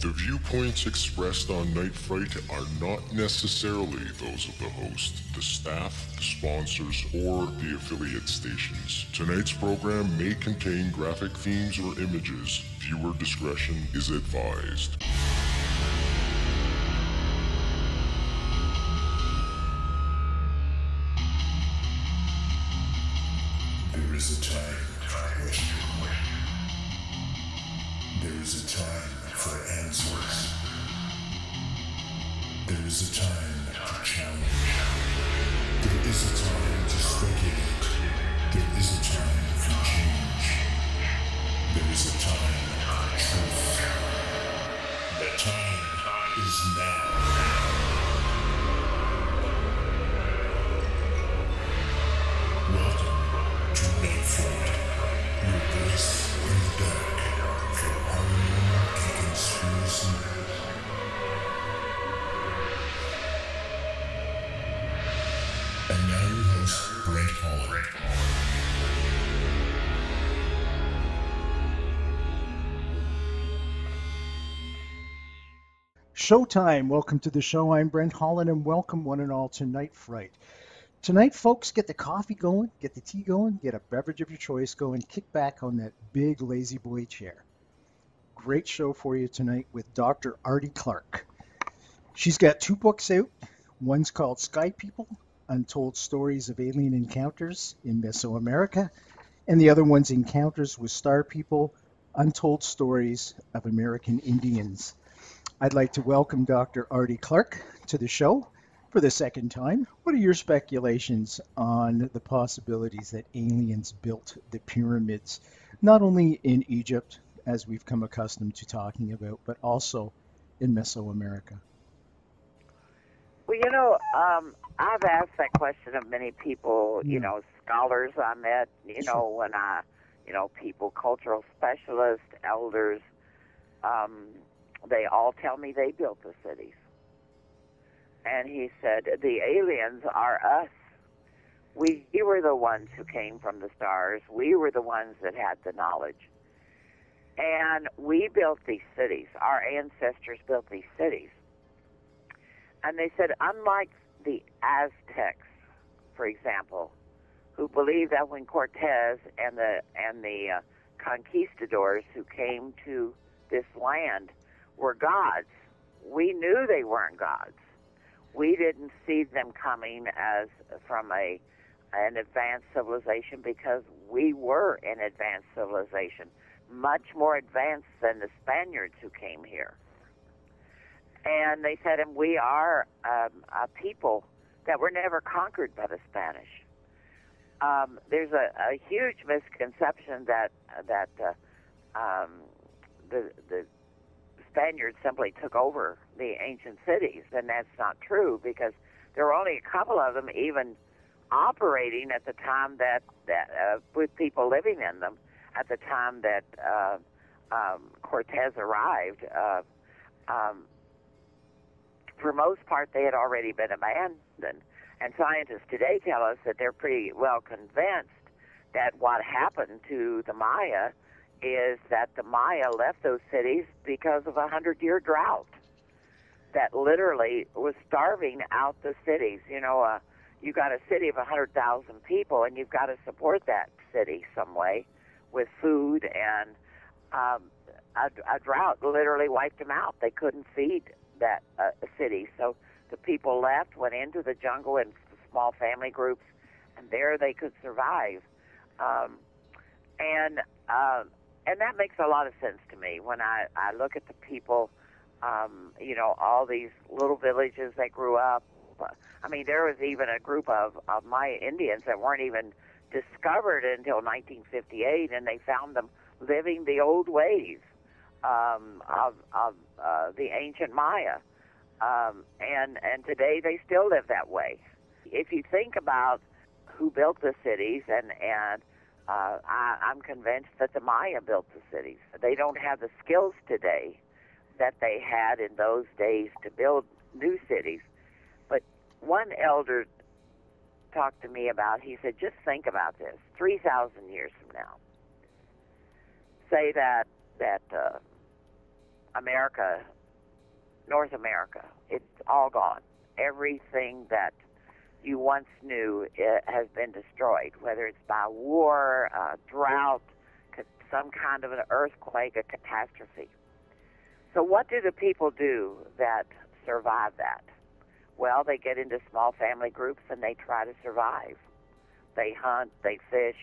The viewpoints expressed on Night Fright are not necessarily those of the host, the staff, the sponsors, or the affiliate stations. Tonight's program may contain graphic themes or images. Viewer discretion is advised. There is a time for question. There is a time for answers. There is a time to challenge. There is a time to speculate. There is a time for change. There is a time for truth. The time is now. Welcome to Night Fright, your voice in the dark for paranormal and conspiracy. And now your host, Brent Holland. Showtime. Welcome to the show. I'm Brent Holland, and welcome one and all to Night Fright. Tonight, folks, get the coffee going, get the tea going, get a beverage of your choice going, kick back on that big lazy boy chair. Great show for you tonight with Dr. Artie Clark. She's got 2 books out. One's called Sky People, Untold Stories of Alien Encounters in Mesoamerica, and the other one's Encounters with Star People, Untold Stories of American Indians. I'd like to welcome Dr. Artie Clark to the show for the second time. What are your speculations on the possibilities that aliens built the pyramids, not only in Egypt, as we've come accustomed to talking about, but also in Mesoamerica? Well, I've asked that question of many people, scholars I met, when I, people, cultural specialists, elders, they all tell me they built the cities. And he said, the aliens are us. We were the ones who came from the stars. We were the ones that had the knowledge. And we built these cities. Our ancestors built these cities. And they said, unlike the Aztecs, for example, who believed that when Cortez and the conquistadors who came to this land were gods, we knew they weren't gods. We didn't see them coming as from an advanced civilization because we were an advanced civilization, much more advanced than the Spaniards who came here. And they said, and we are a people that were never conquered by the Spanish. There's a huge misconception that the Spaniards simply took over the ancient cities, and that's not true because there were only a couple of them even operating at the time that with people living in them at the time that Cortez arrived. For most part, they had already been abandoned, and scientists today tell us that they're pretty well convinced that what happened to the Maya is that the Maya left those cities because of a 100-year drought that literally was starving out the cities. You got a city of 100,000 people, and you've got to support that city some way with food, and a drought literally wiped them out. They couldn't feed that city, so the people left, went into the jungle in small family groups, and there they could survive. And that makes a lot of sense to me when I look at the people, all these little villages that grew up. I mean, there was even a group of Maya Indians that weren't even discovered until 1958, and they found them living the old ways of the ancient Maya. And today they still live that way. If you think about who built the cities, and I'm convinced that the Maya built the cities. They don't have the skills today that they had in those days to build new cities. But one elder talked to me about, he said, just think about this, 3,000 years from now. Say that America, North America. It's all gone. Everything that you once knew has been destroyed, whether it's by war, drought, some kind of an earthquake, a catastrophe. So what do the people do that survive that? Well, they get into small family groups and they try to survive. They hunt, they fish,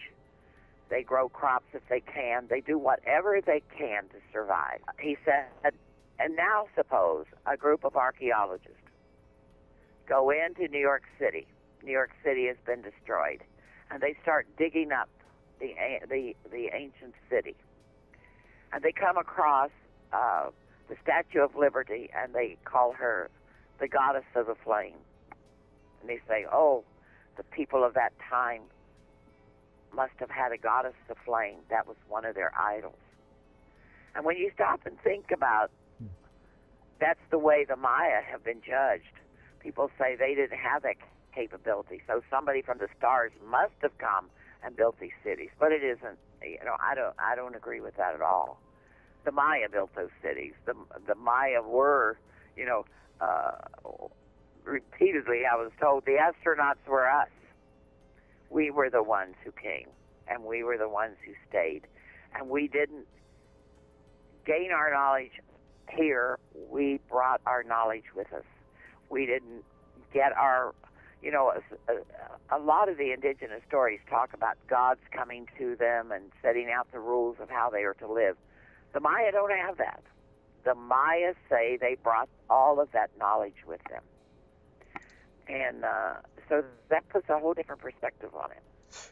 they grow crops if they can. They do whatever they can to survive. He said, and now suppose a group of archaeologists go into New York City. New York City has been destroyed, and they start digging up the ancient city. And they come across the Statue of Liberty, and they call her the goddess of the flame. And they say, oh, the people of that time must have had a goddess of flame. That was one of their idols. And when you stop and think about, that's the way the Maya have been judged. People say they didn't have that capability, so somebody from the stars must have come and built these cities. But it isn't. I don't agree with that at all. The Maya built those cities. The Maya were, repeatedly I was told the astronauts were us. We were the ones who came, and we were the ones who stayed. And we didn't gain our knowledge here. We brought our knowledge with us. We didn't get our, a lot of the indigenous stories talk about gods coming to them and setting out the rules of how they are to live. The Maya don't have that. The Maya say they brought all of that knowledge with them. And so that puts a whole different perspective on it.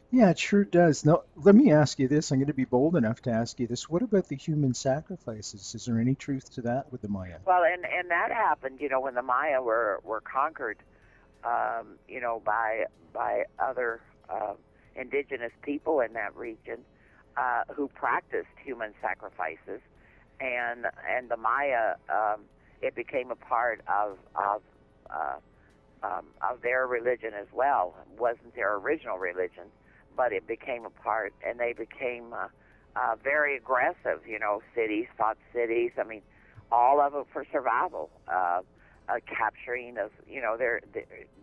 Yeah, it sure does. Now, let me ask you this. I'm going to be bold enough to ask you this. What about the human sacrifices? Is there any truth to that with the Maya? Well, and that happened, when the Maya were conquered, by other indigenous people in that region who practiced human sacrifices, and the Maya, it became a part of their religion as well. It wasn't their original religion, but it became a part, and they became very aggressive. Cities fought cities. I mean, all of it for survival. Capturing of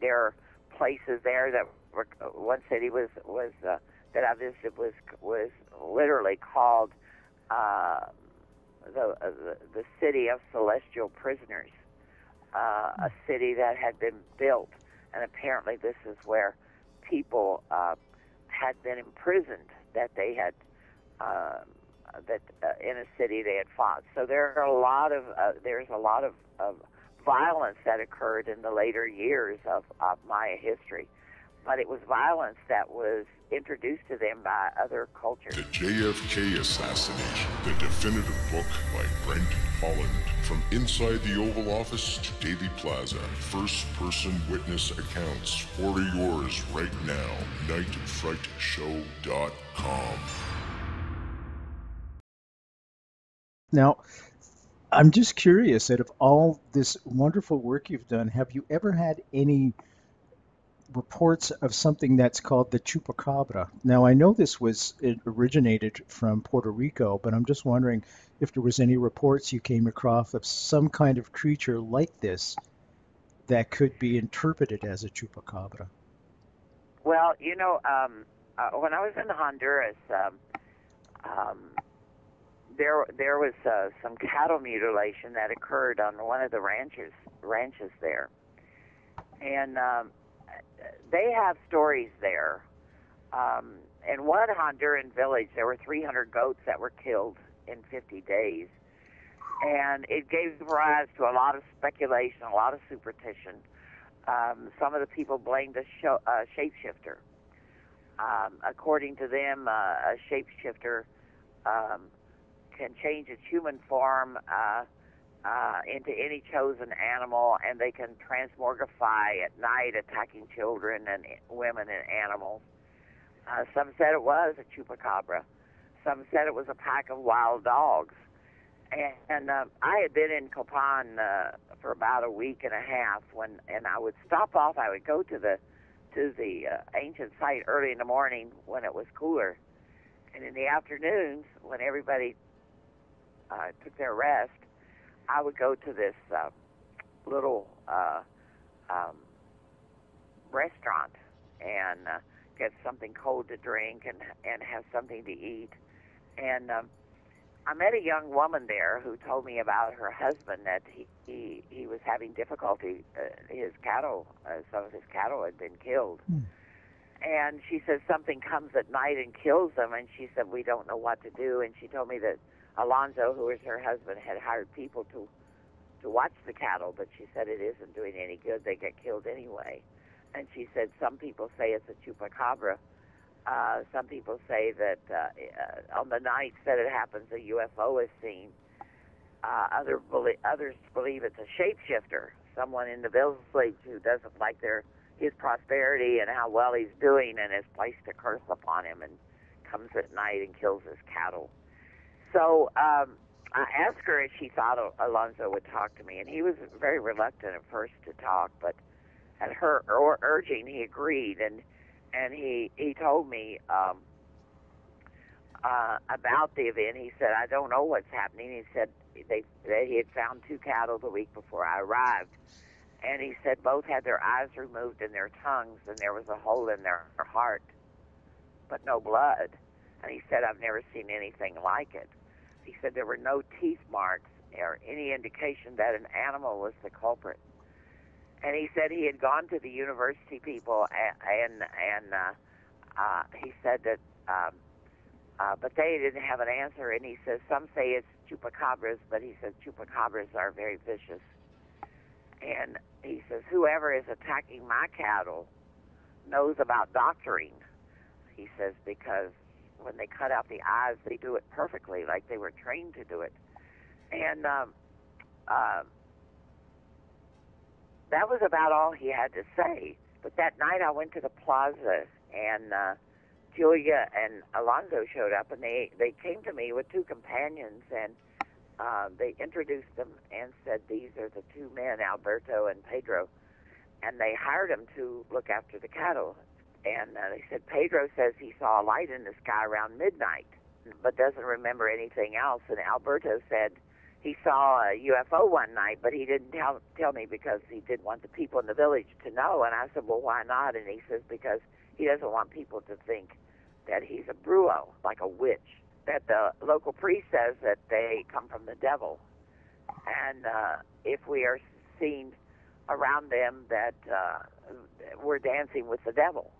their places there that were, one city was that I visited was literally called the city of celestial prisoners. A city that had been built, and apparently this is where people had been imprisoned, that they had in a city they had fought. So there's a lot of violence that occurred in the later years of Maya history, but it was violence that was introduced to them by other cultures. The JFK Assassination, the definitive book by Brent Holland. From inside the Oval Office to Daily Plaza, first-person witness accounts. Order yours right now. nightfrightshow.com. Now, I'm just curious, out of all this wonderful work you've done, have you ever had any reports of something that's called the chupacabra? Now, I know it originated from Puerto Rico, but I'm just wondering if there was any reports you came across of some kind of creature like this that could be interpreted as a chupacabra. Well, when I was in Honduras, there was some cattle mutilation that occurred on one of the ranches there, and they have stories there. In one Honduran village, there were 300 goats that were killed in 50 days, and it gave rise to a lot of speculation, a lot of superstition. Some of the people blamed a shapeshifter. According to them, a shapeshifter can change its human form into any chosen animal, and they can transmogrify at night, attacking children and women and animals. Some said it was a chupacabra. Some said it was a pack of wild dogs. And I had been in Copan for about a week and a half, and I would stop off. I would go to the ancient site early in the morning when it was cooler, and in the afternoons when everybody took their rest, I would go to this little um, restaurant and get something cold to drink and have something to eat. And I met a young woman there who told me about her husband, that he was having difficulty. His cattle, some of his cattle had been killed. And she said something comes at night and kills them, and she said, we don't know what to do. And she told me that Alonzo, who was her husband, had hired people to watch the cattle, but she said it isn't doing any good. They get killed anyway. And she said some people say it's a chupacabra. Some people say that on the nights that it happens, a UFO is seen. Others believe it's a shapeshifter, someone in the village who doesn't like his prosperity and how well he's doing, and has placed a curse upon him and comes at night and kills his cattle. So I asked her if she thought Alonzo would talk to me, and he was very reluctant at first to talk, but at her urging, he agreed, and he told me about the event. He said, I don't know what's happening. He said he had found 2 cattle the week before I arrived, and he said both had their eyes removed and their tongues, and there was a hole in their heart, but no blood. And he said, I've never seen anything like it. He said there were no teeth marks or any indication that an animal was the culprit. And he said he had gone to the university people, and he said that, but they didn't have an answer. And he says some say it's chupacabras, but he says chupacabras are very vicious. And he says whoever is attacking my cattle knows about doctoring. He says because when they cut out the eyes, they do it perfectly, like they were trained to do it. And that was about all he had to say. But that night I went to the plaza, and Julia and Alonzo showed up, and they came to me with 2 companions, and they introduced them and said, these are the 2 men, Alberto and Pedro, and they hired them to look after the cattle. And they said, Pedro says he saw a light in the sky around midnight, but doesn't remember anything else. And Alberto said he saw a UFO one night, but he didn't tell me because he didn't want the people in the village to know. And I said, well, why not? And he says, because he doesn't want people to think that he's a brujo, like a witch, that the local priest says that they come from the devil. And if we are seen around them, that we're dancing with the devil.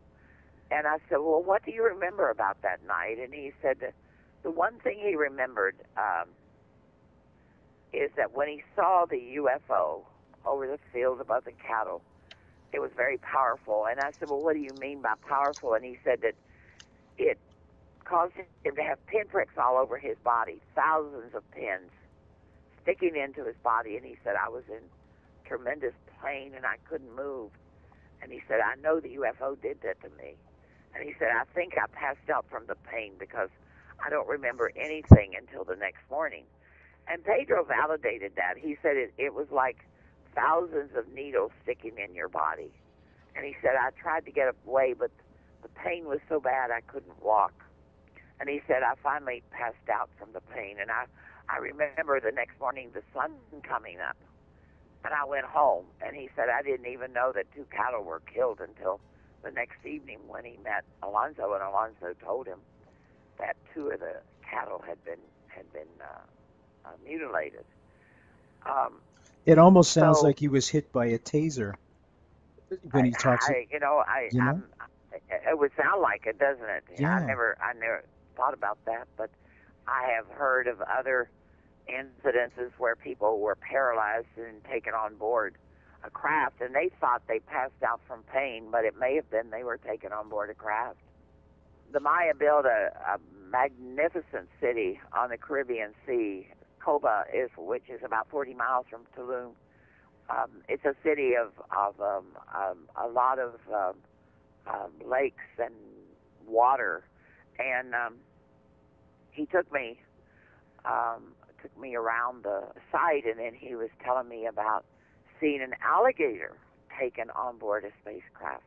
And I said, well, what do you remember about that night? And he said that the one thing he remembered is that when he saw the UFO over the field above the cattle, it was very powerful. And I said, well, what do you mean by powerful? And he said that it caused him to have pinpricks all over his body, thousands of pins sticking into his body. And he said, I was in tremendous pain and I couldn't move. And he said, I know the UFO did that to me. And he said, I think I passed out from the pain because I don't remember anything until the next morning. And Pedro validated that. He said it was like thousands of needles sticking in your body. And he said, I tried to get away, but the pain was so bad I couldn't walk. And he said, I finally passed out from the pain. And I remember the next morning the sun coming up. And I went home. And he said, I didn't even know that 2 cattle were killed until the next evening when he met Alonzo. And Alonzo told him that 2 of the cattle had been mutilated. It almost sounds like he was hit by a taser when he talks. It would sound like it, doesn't it? Yeah. I never thought about that, but I have heard of other incidences where people were paralyzed and taken on board a craft, and they thought they passed out from pain, but it may have been they were taken on board a craft. The Maya built a magnificent city on the Caribbean Sea. Coba which is about 40 miles from Tulum. It's a city of a lot of lakes and water, and he took me around the site, and then he was telling me about seeing an alligator taken on board a spacecraft.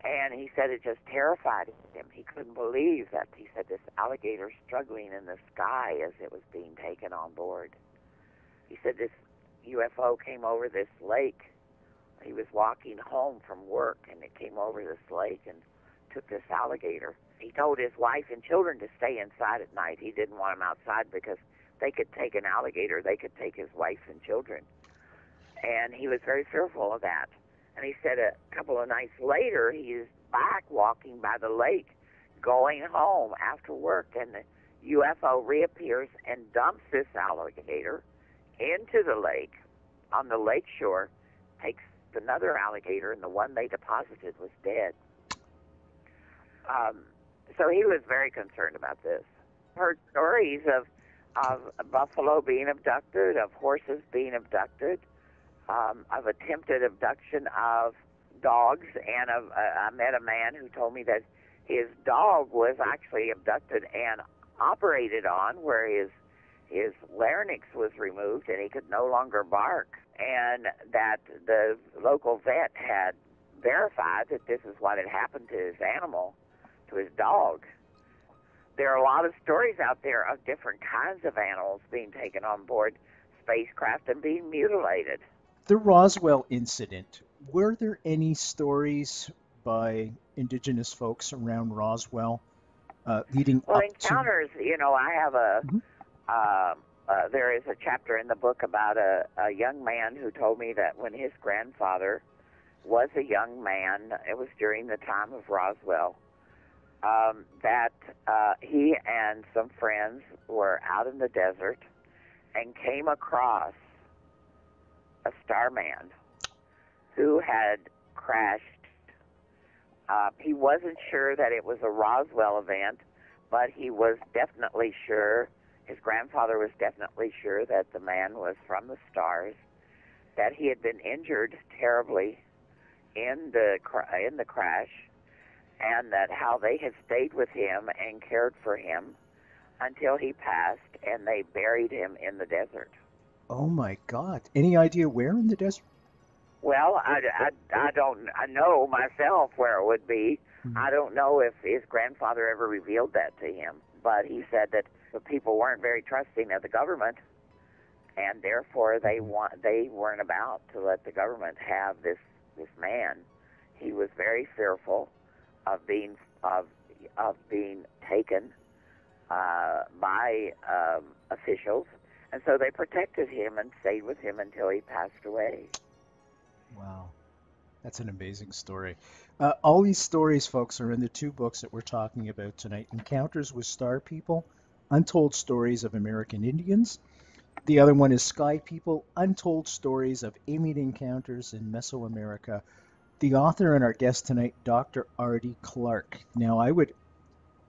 And he said it just terrified him. He couldn't believe that. He said this alligator struggling in the sky as it was being taken on board. He said this UFO came over this lake. He was walking home from work, and it came over this lake and took this alligator. He told his wife and children to stay inside at night. He didn't want them outside because they could take an alligator. They could take his wife and children. And he was very fearful of that. And he said a couple of nights later, he is back walking by the lake, going home after work, and the UFO reappears and dumps this alligator into the lake on the lake shore, takes another alligator, and the one they deposited was dead. So he was very concerned about this. Heard stories of buffalo being abducted, of horses being abducted, of attempted abduction of dogs, and I met a man who told me that his dog was actually abducted and operated on, where his larynx was removed and he could no longer bark, and that the local vet had verified that this is what had happened to his animal, to his dog. There are a lot of stories out there of different kinds of animals being taken on board spacecraft and being mutilated. The Roswell incident, were there any stories by indigenous folks around Roswell leading up encounters, to... I have there is a chapter in the book about a young man who told me that when his grandfather was a young man, it was during the time of Roswell, that he and some friends were out in the desert and came across a starman who had crashed. He wasn't sure that it was a Roswell event, but he was definitely sure, his grandfather was definitely sure that the man was from the stars, that he had been injured terribly in the crash, and that how they had stayed with him and cared for him until he passed, and they buried him in the desert. Oh my God! Any idea where in the desert? Well, I don't know myself where it would be. I don't know if his grandfather ever revealed that to him, but he said that the people weren't very trusting of the government, and therefore they weren't about to let the government have this man. He was very fearful of being taken by officials, and so they protected him and stayed with him until he passed away. Wow, that's an amazing story. All these stories, folks, are in the two books that we're talking about tonight: Encounters with Star People, Untold Stories of American Indians. The other one is Sky People, Untold Stories of Alien Encounters in Mesoamerica. The author and our guest tonight, Dr. Artie Clark. Now, I would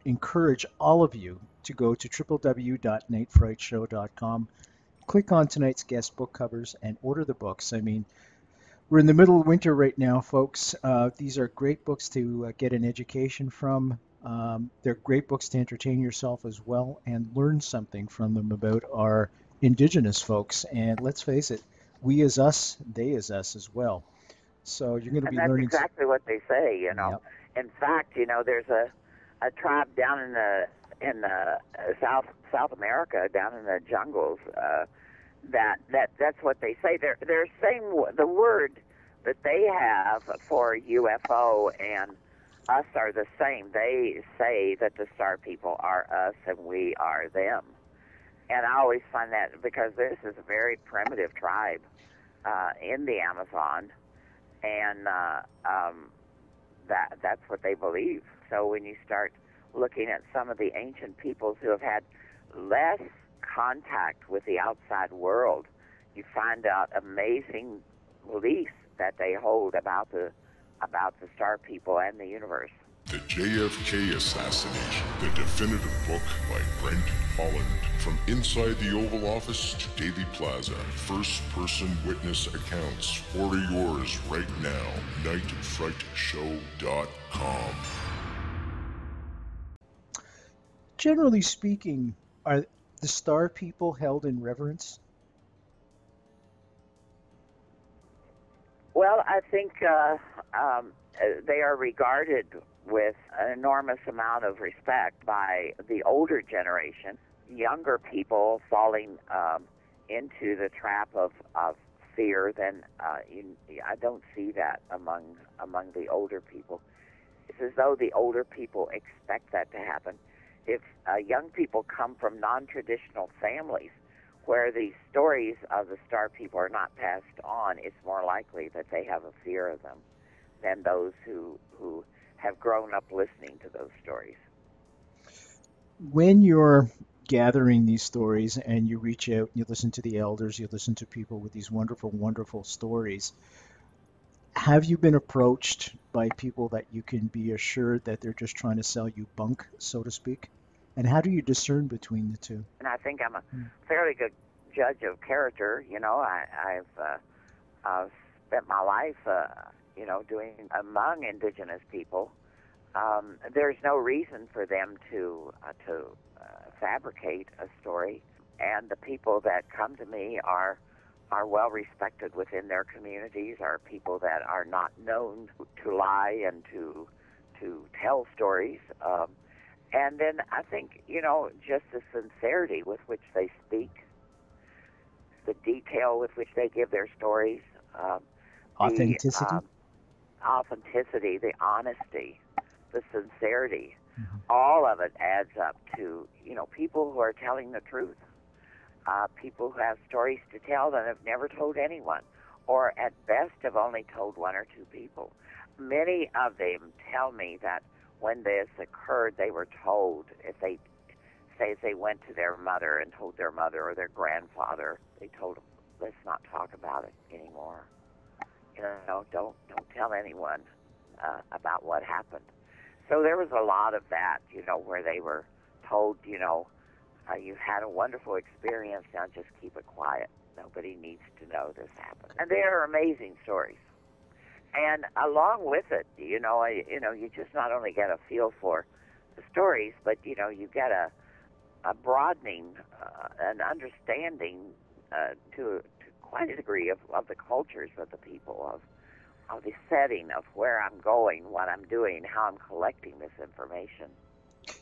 encourage all of you to go to www.nightfrightshow.com, click on tonight's guest book covers, and order the books. I mean, we're in the middle of winter right now, folks. These are great books to get an education from. They're great books to entertain yourself as well and learn something from them about our indigenous folks. And let's face it, we as us, they as us as well. So you're going to be learning. That's exactly what they say, Yep. In fact, there's a tribe down in the South America, down in the jungles, that's what they say. They're saying the word that they have for UFO and us are the same. They say that the star people are us and we are them. And I always find that, because this is a very primitive tribe in the Amazon, and that's what they believe. So when you start looking at some of the ancient peoples who have had less contact with the outside world, you find out amazing beliefs that they hold about the star people and the universe. The JFK Assassination, the definitive book by Brent Holland. From inside the Oval Office to Daily Plaza, first-person witness accounts. Order yours right now. nightfrightshow.com. Generally speaking, are the star people held in reverence? Well, I think they are regarded with an enormous amount of respect by the older generation. Younger people falling into the trap of fear, then I don't see that among the older people. It's as though the older people expect that to happen. If young people come from non-traditional families where the stories of the star people are not passed on, it's more likely that they have a fear of them than those who have grown up listening to those stories. When you're gathering these stories and you reach out, you listen to the elders, you listen to people with these wonderful, wonderful stories, have you been approached by people that you can be assured that they're just trying to sell you bunk, so to speak? And how do you discern between the two? And I think I'm a fairly good judge of character. You know, I've spent my life, doing among indigenous people. There's no reason for them to fabricate a story, and the people that come to me are well respected within their communities, are people that are not known to lie and to tell stories. And then I think, just the sincerity with which they speak, the detail with which they give their stories, authenticity, the honesty, the sincerity, all of it adds up to, people who are telling the truth, people who have stories to tell that have never told anyone, or at best have only told one or two people. Many of them tell me that when this occurred, they were told, if they went to their mother and told their mother or their grandfather, they told them, let's not talk about it anymore. Don't tell anyone about what happened. So there was a lot of that, where they were told, you've had a wonderful experience, now just keep it quiet. Nobody needs to know this happened. And they are amazing stories. And along with it, you just not only get a feel for the stories, but, you get a broadening, an understanding to quite a degree of the cultures of the people, of the setting of where I'm going, what I'm doing, how I'm collecting this information.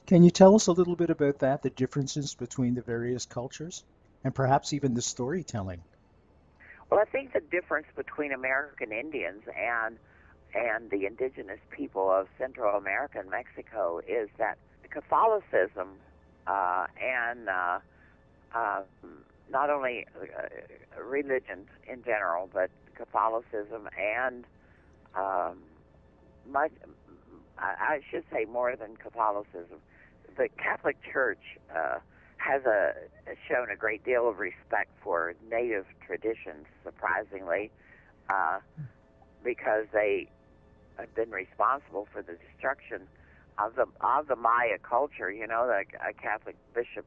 Can you tell us a little bit about that, the differences between the various cultures, and perhaps even the storytelling? Well, I think the difference between American Indians and the indigenous people of Central America and Mexico is that Catholicism and not only religion in general, but Catholicism and I should say more than Catholicism, the Catholic Church has shown a great deal of respect for native traditions, surprisingly, because they have been responsible for the destruction of the Maya culture. The Catholic Bishop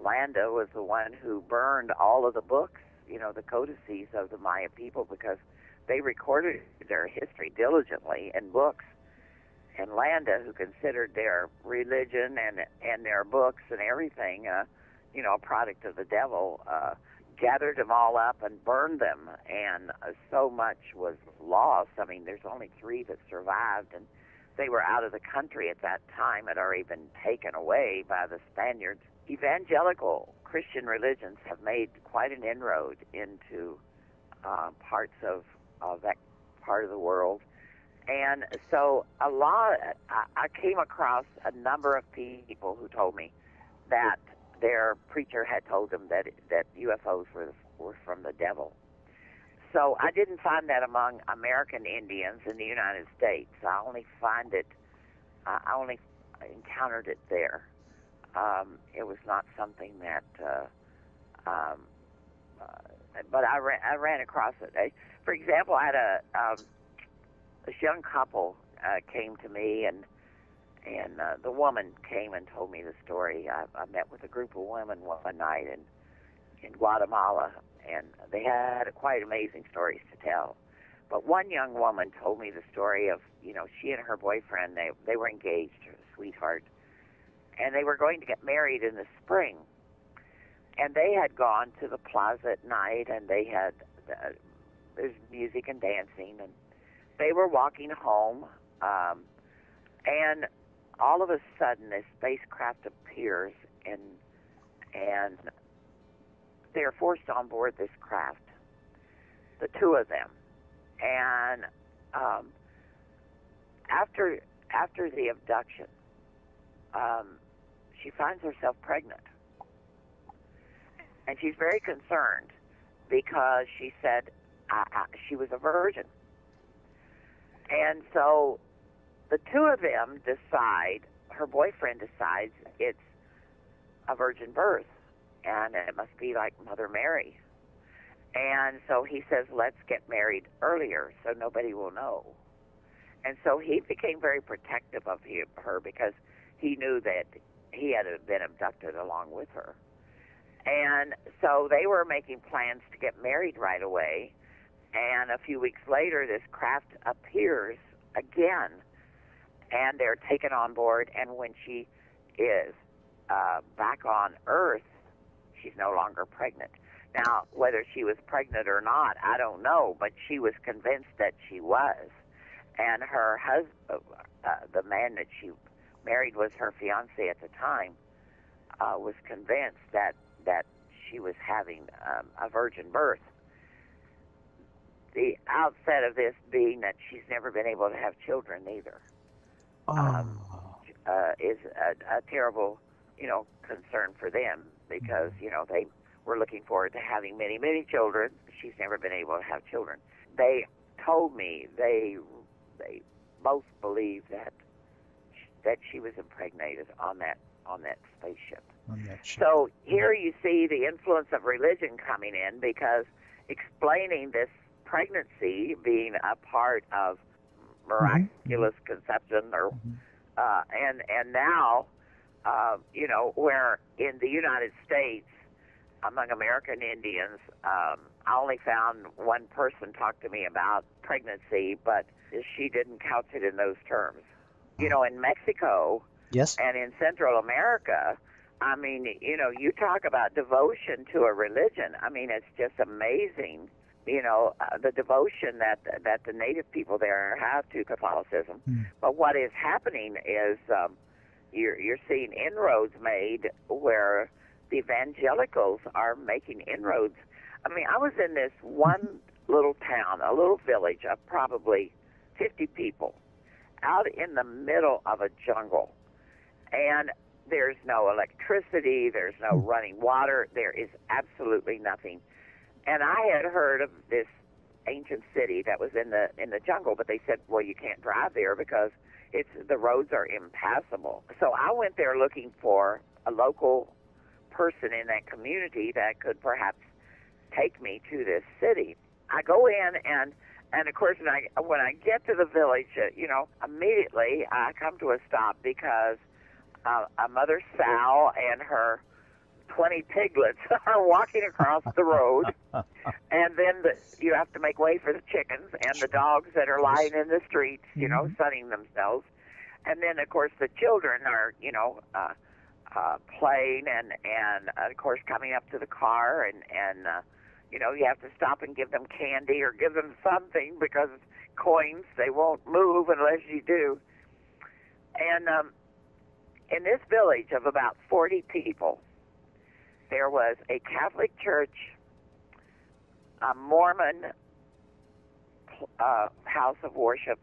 Landa was the one who burned all of the books, the codices of the Maya people, because they recorded their history diligently in books. And Landa, who considered their religion and their books and everything, a product of the devil, gathered them all up and burned them. And so much was lost. I mean, there's only 3 that survived, and they were out of the country at that time, had already been taken away by the Spaniards. Evangelical Christian religions have made quite an inroad into parts of that part of the world. And so I came across a number of people who told me that their preacher had told them that UFOs were from the devil. So I didn't find that among American Indians in the United States. I only encountered it there. It was not something that, but I ran across it. For example, I had this young couple came to me, and the woman came and told me the story. I met with a group of women one night in Guatemala, and they had quite amazing stories to tell. But one young woman told me the story of, she and her boyfriend, they were engaged, sweetheart, and they were going to get married in the spring. And they had gone to the plaza at night, and they had, there's music and dancing, and they were walking home, and all of a sudden, this spacecraft appears, and they're forced on board this craft, the two of them. And after the abduction, she finds herself pregnant. And she's very concerned because she said she was a virgin. And so the two of them decide, her boyfriend decides it's a virgin birth, and it must be like Mother Mary. And so he says, let's get married earlier so nobody will know. And so he became very protective of her because he knew that he had been abducted along with her. And so they were making plans to get married right away. And a few weeks later, this craft appears again, and they're taken on board. And when she is back on Earth, she's no longer pregnant. Now, whether she was pregnant or not, I don't know, but she was convinced that she was. And her husband, the man that she married was her fiancé at the time, was convinced that she was having a virgin birth. The outset of this being that she's never been able to have children either. Is a terrible, concern for them because, they were looking forward to having many, many children. She's never been able to have children. They told me they both believe that she was impregnated on that spaceship. So here you see the influence of religion coming in, because explaining this pregnancy being a part of miraculous conception, or and now where in the United States among American Indians, I only found one person talk to me about pregnancy, but she didn't couch it in those terms. In Mexico, yes, and in Central America, I mean, you talk about devotion to a religion. I mean, it's just amazing, the devotion that the native people there have to Catholicism. But what is happening is you're seeing inroads made where the evangelicals are making inroads. I mean, I was in this one little town, a little village of probably 50 people, out in the middle of a jungle. And there's no electricity, there's no running water, there is absolutely nothing. And I had heard of this ancient city that was in the jungle, but they said, well, you can't drive there because the roads are impassable. So I went there looking for a local person in that community that could perhaps take me to this city. I go in, and of course, when I get to the village, immediately I come to a stop because a mother sow and her 20 piglets are walking across the road, and then you have to make way for the chickens and the dogs that are lying in the streets, sunning themselves. And then, of course, the children are, playing and of course, coming up to the car, and you have to stop and give them candy or give them something because coins, they won't move unless you do. And in this village of about 40 people, there was a Catholic church, a Mormon house of worship,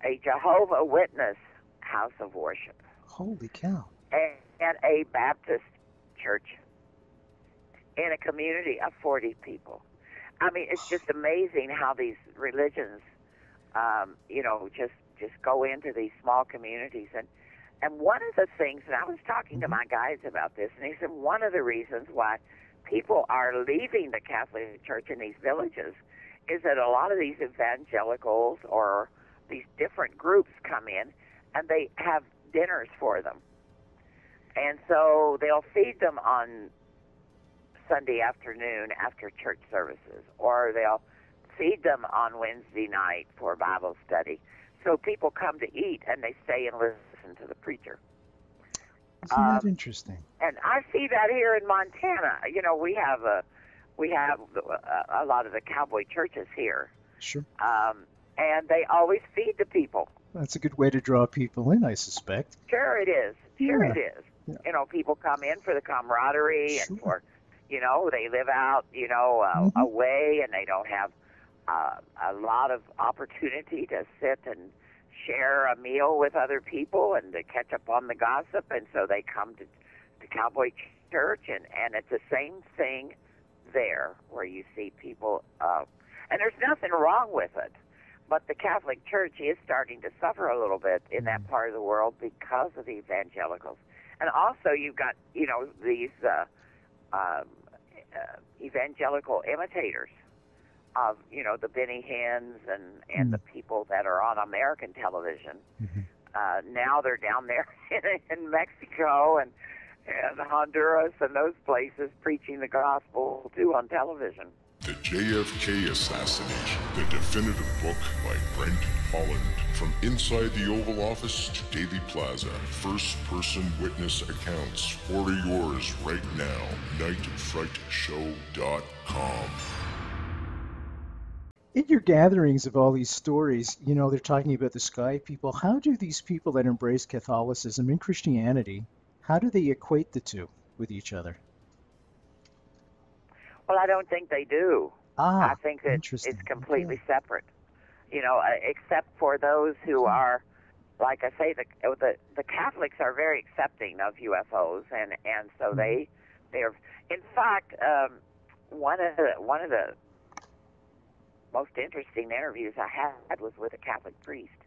a Jehovah's Witness house of worship. Holy cow. And a Baptist church in a community of 40 people. I mean, it's just amazing how these religions, just go into these small communities. And one of the things, and I was talking to my guides about this, and he said one of the reasons why people are leaving the Catholic Church in these villages is that a lot of these evangelicals or these different groups come in and they have dinners for them. And so they'll feed them on Sunday afternoon after church services, or they'll feed them on Wednesday night for Bible study. So people come to eat and they stay and listen to the preacher. Isn't that interesting? And I see that here in Montana. We have a lot of the cowboy churches here. Sure. And they always feed the people. That's a good way to draw people in, I suspect. Sure it is. Sure it is. Yeah. People come in for the camaraderie and for, They live out, away, and they don't have a lot of opportunity to sit and share a meal with other people and to catch up on the gossip, and so they come to Cowboy Church, and it's the same thing there, where you see people, and there's nothing wrong with it, but the Catholic Church is starting to suffer a little bit in that part of the world because of the evangelicals. And also you've got, these evangelical imitators of, the Benny Hinn's and the people that are on American television. Now they're down there in Mexico and Honduras and those places preaching the gospel too on television. The JFK Assassination, the definitive book by Brent Holland. From inside the Oval Office to Daily Plaza, first-person witness accounts. Order yours right now. nightfrightshow.com. In your gatherings of all these stories, they're talking about the sky people. How do these people that embrace Catholicism and Christianity, how do they equate the two with each other? Well, I don't think they do. I think that it's completely separate. Except for those who are, like I say, the Catholics are very accepting of UFOs, and so they're. In fact, one of the most interesting interviews I had was with a Catholic priest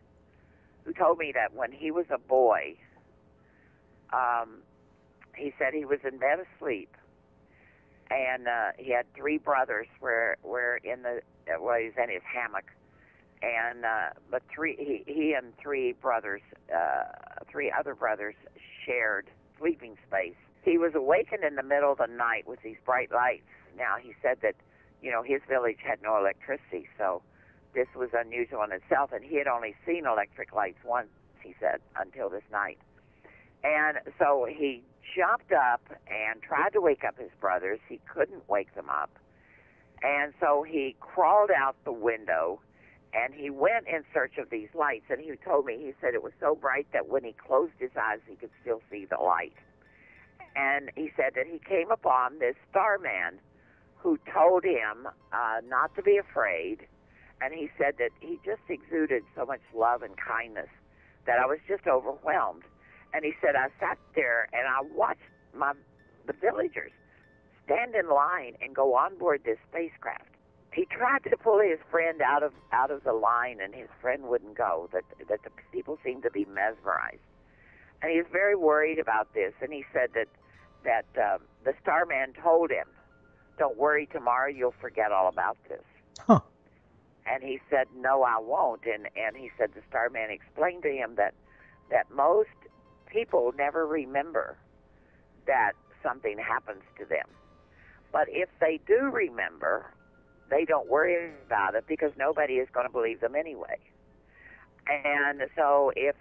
who told me that when he was a boy, he said he was in bed asleep, and he had three brothers where he's in his hammock, and but he and three other brothers shared sleeping space. He was awakened in the middle of the night with these bright lights. Now he said that his village had no electricity, so this was unusual in itself, and he had only seen electric lights once, he said, until this night. And so he jumped up and tried to wake up his brothers. He couldn't wake them up. And so he crawled out the window, and he went in search of these lights. And he told me, he said it was so bright that when he closed his eyes, he could still see the light. And he said that he came upon this starman who told him not to be afraid. And he said that he just exuded so much love and kindness that I was just overwhelmed. And he said, I sat there and I watched the villagers stand in line and go on board this spacecraft. He tried to pull his friend out of the line, and his friend wouldn't go, that the people seemed to be mesmerized. And he was very worried about this, and he said that the starman told him, don't worry, tomorrow you'll forget all about this. Huh. And he said, no, I won't. And he said the starman explained to him that most people never remember that something happens to them. But if they do remember, they don't worry about it because nobody is going to believe them anyway. And so if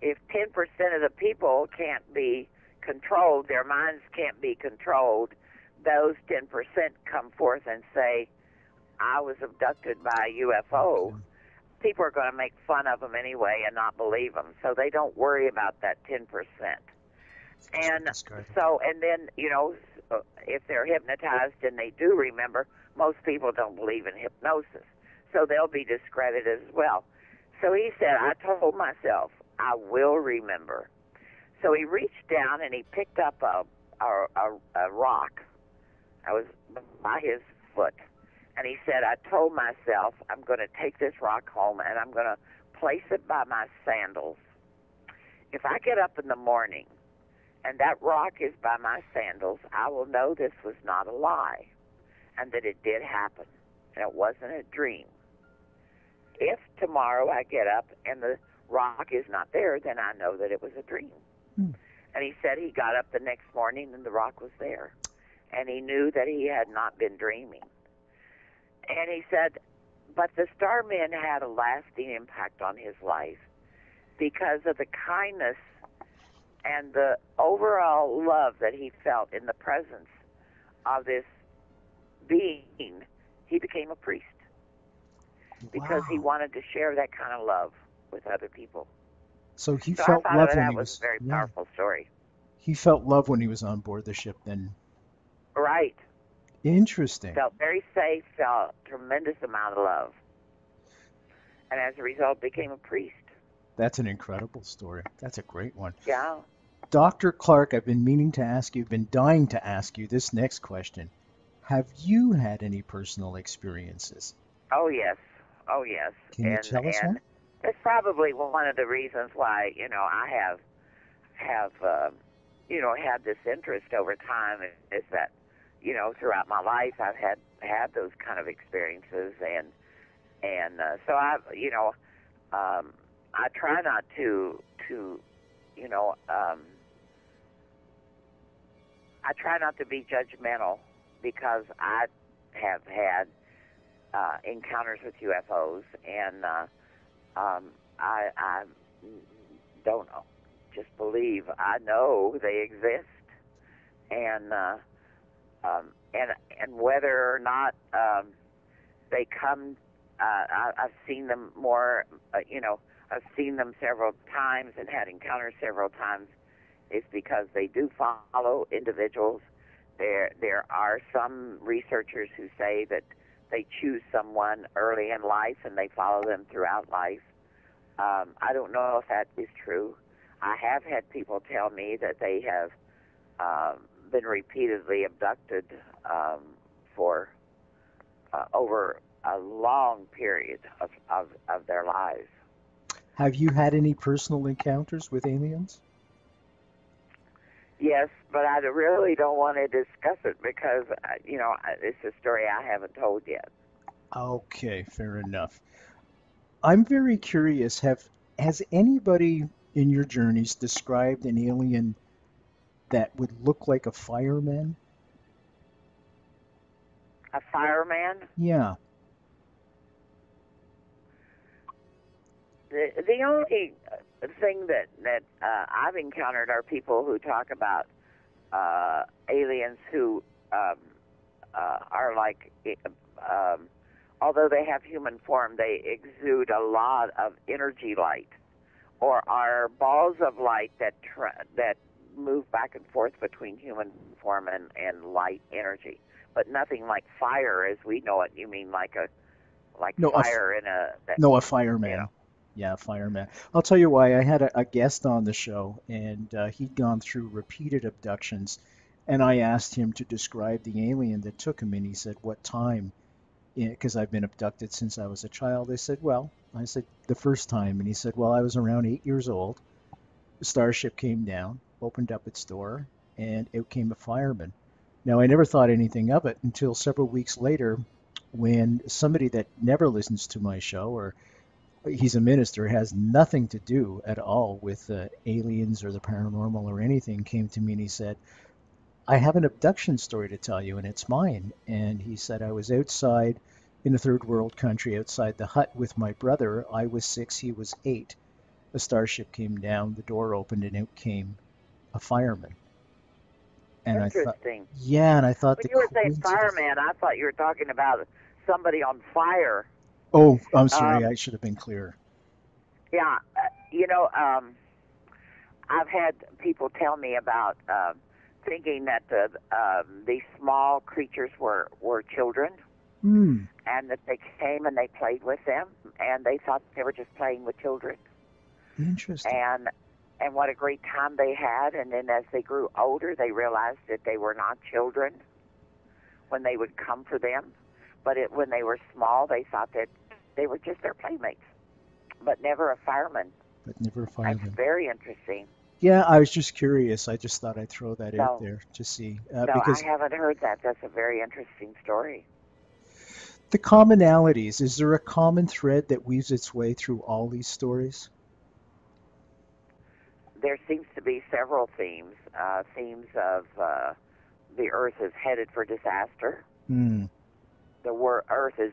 10% of the people can't be controlled, their minds can't be controlled, those 10% come forth and say, I was abducted by a UFO, people are going to make fun of them anyway and not believe them. So they don't worry about that 10%. And so, and then, if they're hypnotized and they do remember, most people don't believe in hypnosis. So they'll be discredited as well. So he said, I told myself, I will remember. So he reached down and he picked up a rock that was by his foot. And he said, I told myself, I'm going to take this rock home and I'm going to place it by my sandals. If I get up in the morning and that rock is by my sandals, I will know this was not a lie and that it did happen and it wasn't a dream. If tomorrow I get up and the rock is not there, then I know that it was a dream. And he said he got up the next morning and the rock was there. And he knew that he had not been dreaming. And he said, but the starman had a lasting impact on his life because of the kindness and the overall love that he felt in the presence of this being. He became a priest because he wanted to share that kind of love with other people. So he felt love when that he was a very powerful story. He felt love when he was on board the ship then. Right. Interesting. Felt very safe, felt tremendous amount of love, and as a result became a priest. That's an incredible story. That's a great one. Yeah. Dr. Clark, I've been meaning to ask you, been dying to ask you this next question. Have you had any personal experiences? Oh yes. Oh yes. Can you tell us one? That's probably one of the reasons why I have had this interest over time is that throughout my life I've had those kind of experiences, and so I try not to I try not to be judgmental, because I have had encounters with UFOs, and I don't just believe. I know they exist, and whether or not they come, I've seen them more. I've seen them several times and had encounters several times. Is because they do follow individuals. There are some researchers who say that they choose someone early in life and they follow them throughout life. I don't know if that is true. I have had people tell me that they have been repeatedly abducted for over a long period of their lives. Have you had any personal encounters with aliens? Yes, but I really don't want to discuss it because, it's a story I haven't told yet. Okay, fair enough. I'm very curious, has anybody in your journeys described an alien that would look like a fireman? A fireman? Yeah. The only thing that I've encountered are people who talk about aliens who are like, although they have human form, they exude a lot of energy light, or are balls of light that move back and forth between human form and light energy, but nothing like fire as we know it. You mean like fire in a... No, a fireman. Yeah, fireman. I'll tell you why. I had a guest on the show, and he'd gone through repeated abductions, and I asked him to describe the alien that took him, and he said, what time? Because I've been abducted since I was a child. I said, the first time. And he said, well, I was around 8 years old. The starship came down, opened up its door, and out came a fireman. Now, I never thought anything of it until several weeks later, when somebody that never listens to my show, or he's a minister, has nothing to do at all with aliens or the paranormal or anything, came to me and he said, I have an abduction story to tell you, and it's mine. And he said, I was outside in a third world country, outside the hut with my brother. I was 6, he was 8. A starship came down, the door opened, and out came a fireman. And Interesting. I thought when you were saying fireman, I thought you were talking about somebody on fire. Oh, I'm sorry. I should have been clearer. Yeah. I've had people tell me about thinking that these small creatures were children, and that they came and they played with them, and they thought they were just playing with children. Interesting. And what a great time they had, and then as they grew older, they realized that they were not children when they would come for them. But when they were small, they thought that they were just their playmates, but never a fireman. That's very interesting. Yeah, I was just curious. I just thought I'd throw that out there to see. Because I haven't heard that. That's a very interesting story. The commonalities, is there a common thread that weaves its way through all these stories? There seems to be several themes. Themes of the Earth is headed for disaster. The Earth is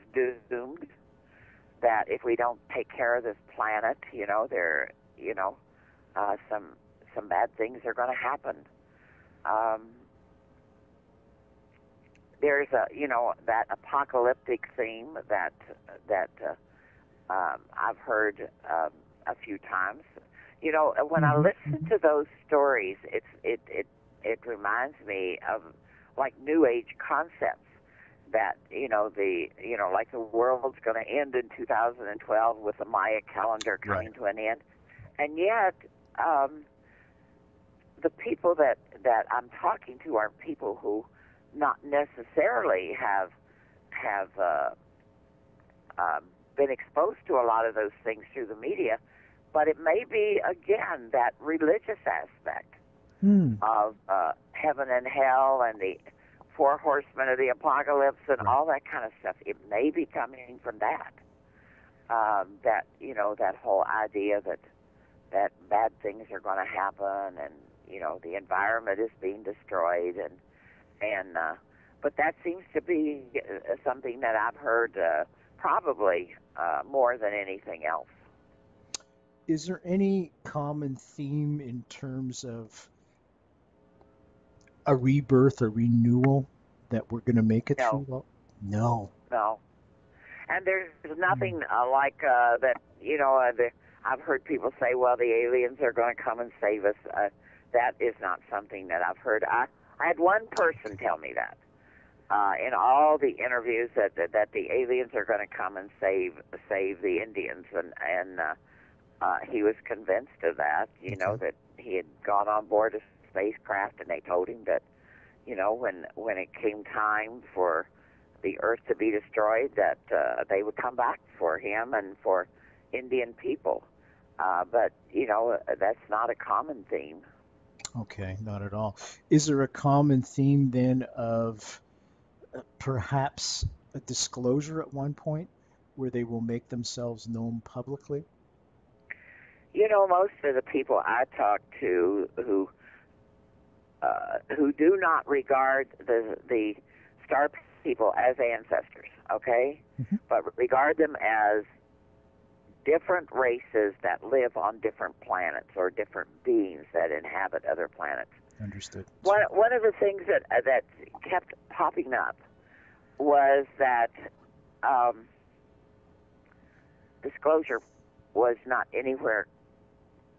doomed. That if we don't take care of this planet, some bad things are going to happen. There's that apocalyptic theme that I've heard a few times. When I listen to those stories, it reminds me of like New Age concepts. that like the world's going to end in 2012 with the Maya calendar coming to an end, and yet the people that I'm talking to are people who not necessarily have been exposed to a lot of those things through the media, but it may be again that religious aspect of heaven and hell and the four horsemen of the apocalypse and all that kind of stuff. It may be coming from that. That whole idea that bad things are going to happen, and the environment is being destroyed, but that seems to be something that I've heard probably more than anything else. Is there any common theme in terms of a rebirth or renewal that we're going to make it through? No. And there's nothing like that, I've heard people say, well, the aliens are going to come and save us. That is not something that I've heard. I had one person tell me that in all the interviews that the aliens are going to come and save the Indians, and he was convinced of that, that he had gone on board a spacecraft, and they told him that, when it came time for the Earth to be destroyed, that they would come back for him and for Indian people. But, that's not a common theme. Okay, not at all. Is there a common theme then of perhaps a disclosure at one point where they will make themselves known publicly? Most of the people I talk to who do not regard the star people as ancestors, okay, but regard them as different races that live on different planets or different beings that inhabit other planets. Understood. One of the things that kept popping up was that disclosure was not anywhere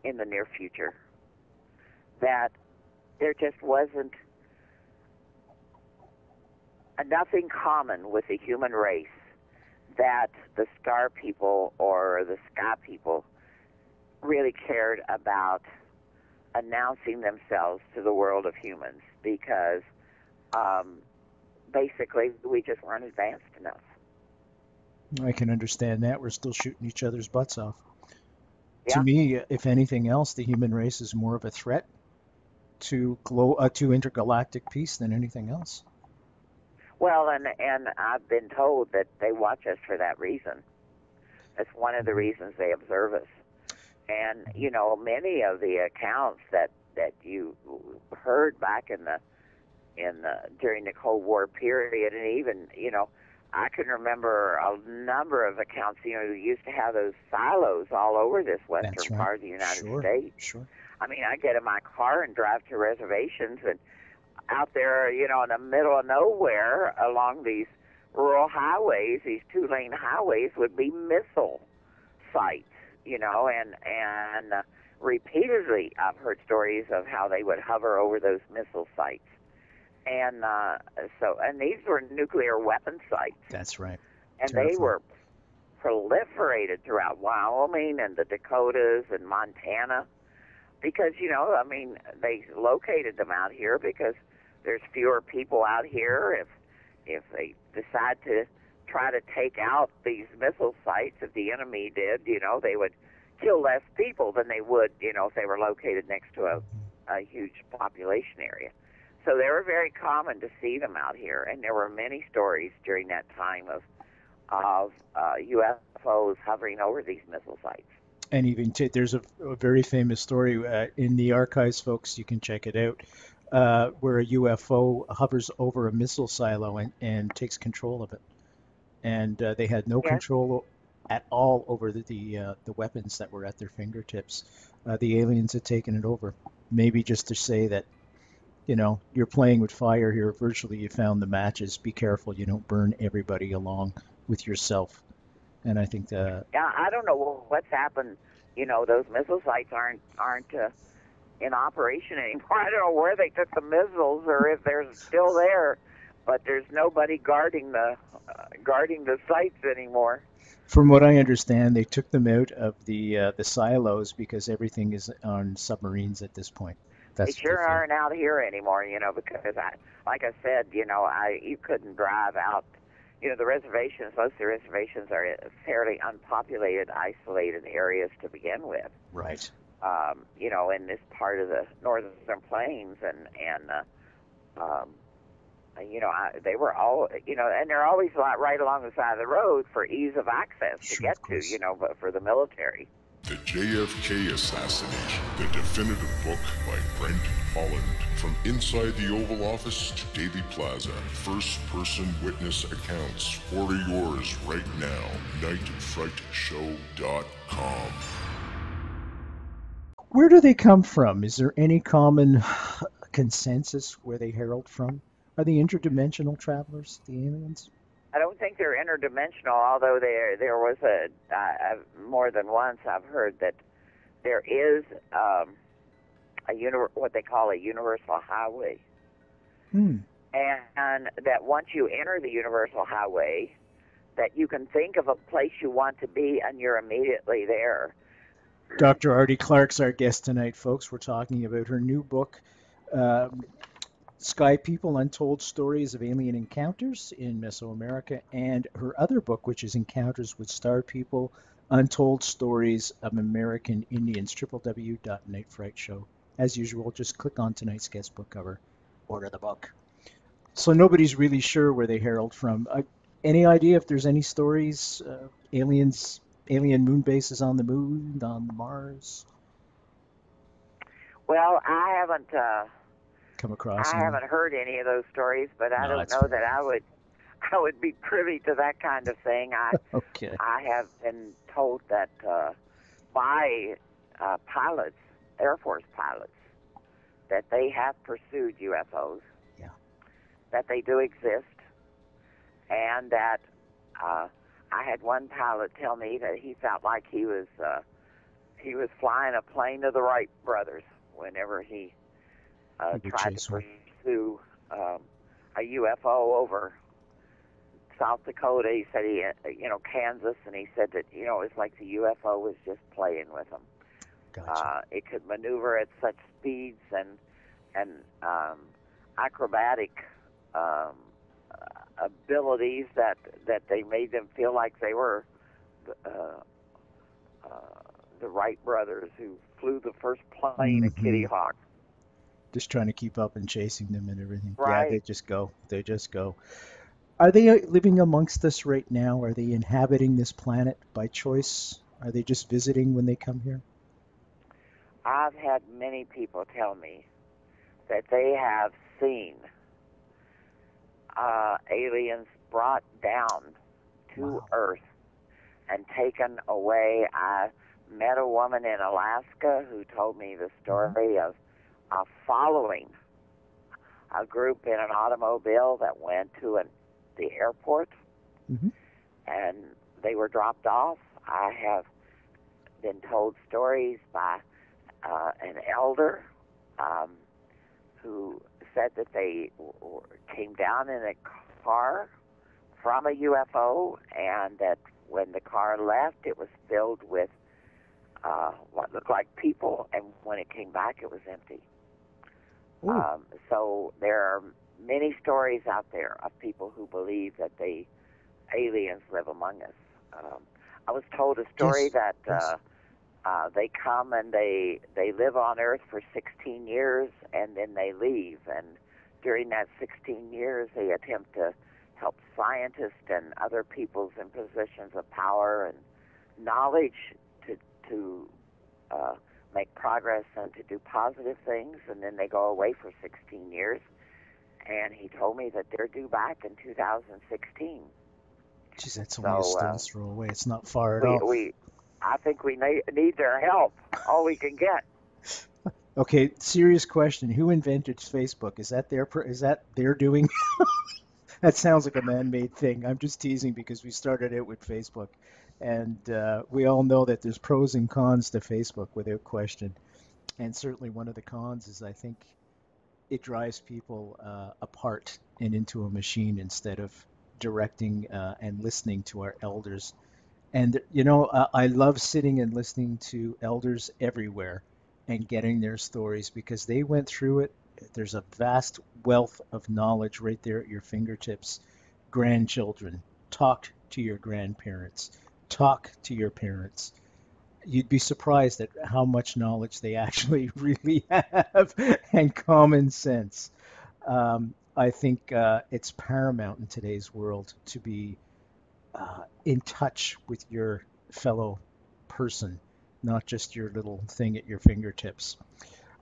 in the near future, that there just wasn't enough in common with the human race that the star people or the sky people really cared about announcing themselves to the world of humans, because basically we just weren't advanced enough. I can understand that. We're still shooting each other's butts off. Yeah. To me, if anything else, the human race is more of a threat to intergalactic peace than anything else. Well, and I've been told that they watch us for that reason. That's one of the reasons they observe us. And, many of the accounts that you heard back during the Cold War period, and even, I can remember a number of accounts, you used to have those silos all over this western part of the United States. Sure. I mean, I get in my car and drive to reservations, and out there, in the middle of nowhere along these rural highways, these two-lane highways, would be missile sites, and repeatedly I've heard stories of how they would hover over those missile sites. And and these were nuclear weapon sites. That's right. And they were proliferated throughout Wyoming and the Dakotas and Montana, because, they located them out here because there's fewer people out here. If they decide to try to take out these missile sites, if the enemy did, they would kill less people than they would, if they were located next to a huge population area. So they were very common to see them out here, and there were many stories during that time of UFOs hovering over these missile sites. And even there's a very famous story in the archives, folks. You can check it out, where a UFO hovers over a missile silo and takes control of it. And they had no control at all over the weapons that were at their fingertips. The aliens had taken it over. Maybe just to say that, you're playing with fire here. Virtually, you found the matches. Be careful you don't burn everybody along with yourself. And I think yeah, I don't know what's happened. Those missile sites aren't in operation anymore. I don't know where they took the missiles or if they're still there. but there's nobody guarding the sites anymore. From what I understand, they took them out of the silos because everything is on submarines at this point. They sure aren't out here anymore, because like I said, you couldn't drive out. The reservations, most of the reservations are fairly unpopulated, isolated areas to begin with. Right. In this part of the northern plains, they were all, and they're always right along the side of the road for ease of access to get to, but for the military. The JFK Assassination, the definitive book by Brent Holland. From inside the Oval Office to Daily Plaza, first-person witness accounts. Order yours right now. nightfrightshow.com. Where do they come from? Is there any common consensus where they herald from? Are they interdimensional travelers, the aliens? I don't think they're interdimensional, although there was more than once I've heard that there is what they call a universal highway. And that once you enter the universal highway, that you can think of a place you want to be and you're immediately there. Dr. Artie Clark's our guest tonight, folks. We're talking about her new book, Sky People, Untold Stories of Alien Encounters in Mesoamerica, and her other book, which is Encounters with Star People, Untold Stories of American Indians, www.nightfrightshow. As usual, just click on tonight's guest book cover, order the book. So nobody's really sure where they herald from. Any idea if there's any stories, alien moon bases on the moon, on Mars? Well, I haven't come across. I haven't heard any of those stories, but I don't know that I would be privy to that kind of thing. Okay. I have been told that by pilots, Air Force pilots, that they have pursued UFOs. Yeah. That they do exist, and that I had one pilot tell me that he felt like he was flying a plane of the Wright brothers whenever he tried to pursue a UFO over South Dakota. He said Kansas, and he said that it was like the UFO was just playing with him. Gotcha. It could maneuver at such speeds and acrobatic abilities that they made them feel like they were the Wright brothers who flew the first plane at Kitty Hawk. Just trying to keep up and chasing them and everything. Right. Yeah, they just go. Are they living amongst us right now? Are they inhabiting this planet by choice? Are they just visiting when they come here? I've had many people tell me that they have seen aliens brought down to Earth and taken away. I met a woman in Alaska who told me the story of following a group in an automobile that went to the airport, and they were dropped off. I have been told stories by an elder who said that they came down in a car from a UFO, and that when the car left, it was filled with what looked like people, and when it came back, it was empty. So there are many stories out there of people who believe that aliens live among us. I was told a story that they come and they live on Earth for 16 years and then they leave. And during that 16 years, they attempt to help scientists and other peoples in positions of power and knowledge to make progress and to do positive things. And then they go away for 16 years. And he told me that they're due back in 2016. Geez, that's only a stone's throw away. It's not far at all. I think we need their help, all we can get. Okay, serious question. Who invented Facebook? Is that their doing? That sounds like a man-made thing. I'm just teasing because we started out with Facebook. And we all know that there's pros and cons to Facebook without question. And certainly one of the cons is, I think, it drives people apart and into a machine instead of directing and listening to our elders. And I love sitting and listening to elders everywhere and getting their stories because they went through it. There's a vast wealth of knowledge right there at your fingertips. Grandchildren, talk to your grandparents, talk to your parents. You'd be surprised at how much knowledge they actually really have and common sense. I think it's paramount in today's world to be in touch with your fellow person, not just your little thing at your fingertips.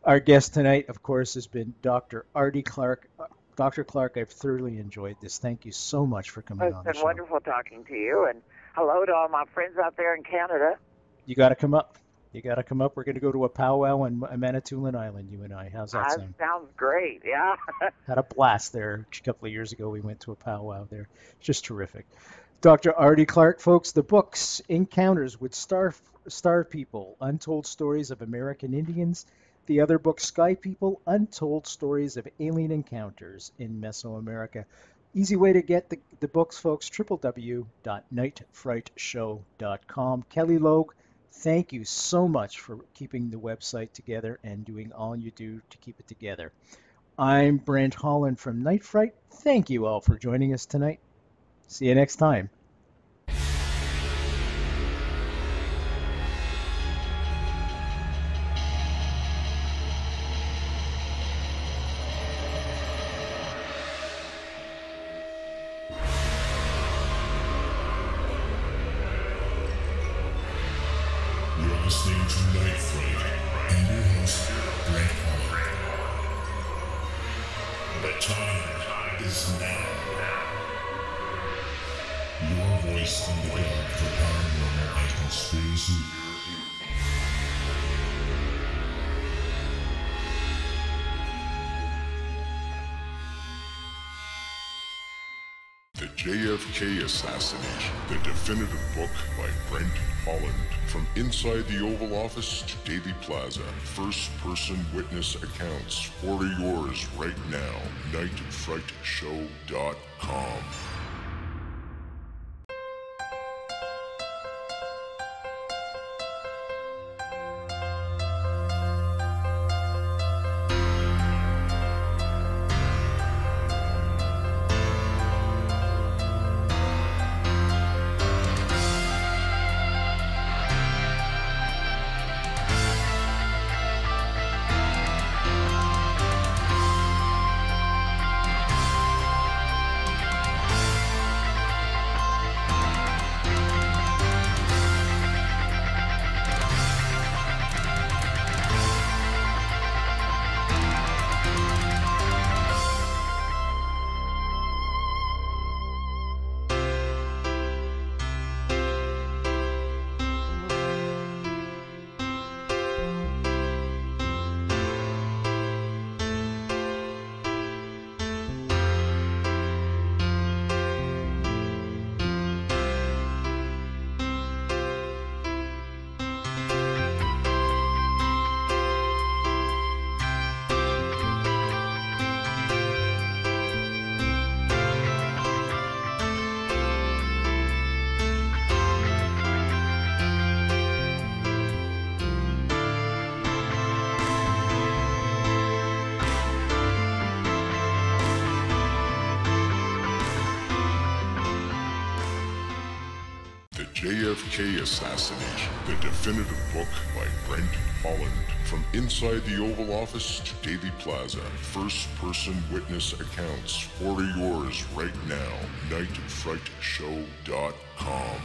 Our guest tonight, of course, has been Dr. Artie Clark. Dr. Clark, I've thoroughly enjoyed this. Thank you so much for coming on the show. It's been wonderful talking to you, and hello to all my friends out there in Canada. You got to come up. You got to come up. We're going to go to a powwow on Manitoulin Island, you and I. How's that sound? Sounds great, yeah. Had a blast there. A couple of years ago, we went to a powwow there. Just terrific. Dr. Artie Clark, folks, the books, Encounters with Star People, Untold Stories of American Indians. The other book, Sky People, Untold Stories of Alien Encounters in Mesoamerica. Easy way to get the books, folks, www.nightfrightshow.com. Kelly Logue, thank you so much for keeping the website together and doing all you do to keep it together. I'm Brent Holland from Night Fright. Thank you all for joining us tonight. See you next time. You're listening to Night Fright and your host, Brent Holland. The time is now. Your voice on the dark for paranormal and conspiracy. The JFK Assassination, the definitive book by Brent Holland. From inside the Oval Office to Daily Plaza, first-person witness accounts. Order yours right now. nightfrightshow.com. JFK Assassination, the definitive book by Brent Holland. From inside the Oval Office to Daily Plaza, first-person witness accounts. Order yours right now. nightfrightshow.com.